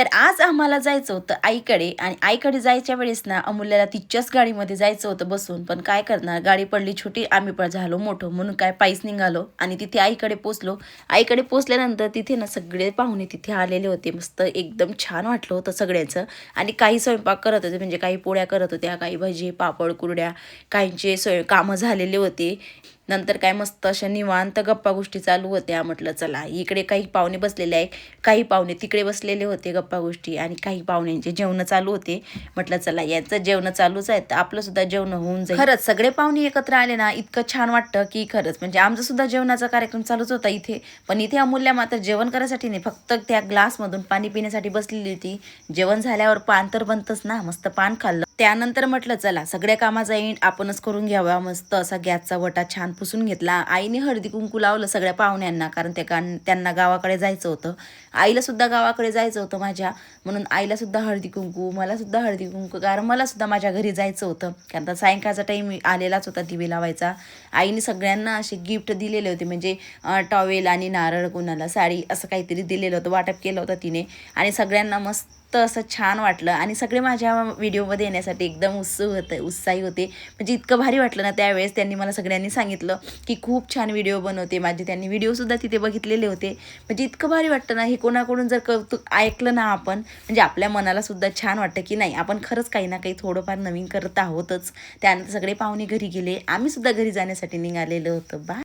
तर आज आम्हाला जायचं होतं आईकडे आणि आईकडे जायच्या वेळेस ना अमूल्याला तिच्याच गाडीमध्ये जायचं होतं बसून, पण काय करणार, गाडी पडली छोटी, आम्ही पण झालो मोठं, म्हणून काय पायीच निघालो आणि तिथे आईकडे पोचलो. आईकडे पोचल्यानंतर तिथे ना सगळे पाहुणे तिथे आलेले होते. मस्त एकदम छान वाटलं होतं सगळ्यांचं. आणि काही स्वयंपाक करत होते, म्हणजे काही पोळ्या करत होत्या, काही भजी पापड कुरड्या, काहींचे कामं झालेले होते. नंतर काय मस्त अशा निवांत गप्पा गोष्टी चालू होत्या. म्हटलं चला, इकडे काही पाहुणे बसलेले आहे, काही पाहुणे तिकडे बसलेले होते गप्पा गोष्टी, आणि काही पाहुण्यांचे जेवण चालू होते. म्हटलं चला, यांचं जेवण चालूच आहे तर आपलं सुद्धा जेवण होऊन जाईल. खरंच सगळे पाहुणे एकत्र आले ना इतकं छान वाटतं की खरंच, म्हणजे आमचा सुद्धा जेवणाचा कार्यक्रम चालूच होता इथे. पण इथे अमूल्या मात्र जेवण करायसाठी नाही, फक्त त्या ग्लासमधून पाणी पिण्यासाठी बसलेली होती. जेवण झाल्यावर पान तर बनतंच ना, मस्त पान खाल्लं. त्यानंतर म्हटलं चला, सगळ्या कामाचा एंड आपणच करून घ्यावा. मस्त असा गॅसचा वटा छान पुसून घेतला. आईने हळदी कुंकू लावलं सगळ्या पाहुण्यांना, कारण त्यांना गावाकडे जायचं होतं. आईला सुद्धा गावाकडे जायचं होतं माझ्या, म्हणून आईला सुद्धा हळदी कुंकू, मला सुद्धा हळदी कुंकू, कारण मला सुद्धा माझ्या घरी जायचं होतं. कारण आता सायंकाळचा टाईम आलेलाच होता दिवे लावायचा. आईने सगळ्यांना असे गिफ्ट दिलेले होते, म्हणजे टॉवेल आणि नारळ, कोणाला साडी, असं काहीतरी दिलेलं होतं, वाटप केलं होतं तिने. आणि सगळ्यांना मस्त असं छान वाटलं. आणि सगळे माझ्या व्हिडिओमध्ये येण्यासाठी एकदम उत्साही होते. म्हणजे इतकं भारी वाटलं ना त्यावेळेस. त्यांनी मला सगळ्यांनी सांगितलं की खूप छान व्हिडिओ बनवते माझे. त्यांनी व्हिडिओसुद्धा तिथे बघितलेले होते. म्हणजे इतकं भारी वाटतं ना, हे कोणाकडून जर कौतुक ऐकलं ना आपण, म्हणजे आपल्या मनाला सुद्धा छान वाटतं की नाही, आपण खरंच काही ना काही थोडंफार नवीन करत आहोतच. त्यानंतर सगळे पाहुणे घरी गेले, आम्ही सुद्धा घरी जाण्यासाठी निघालेलो होतो. बाय.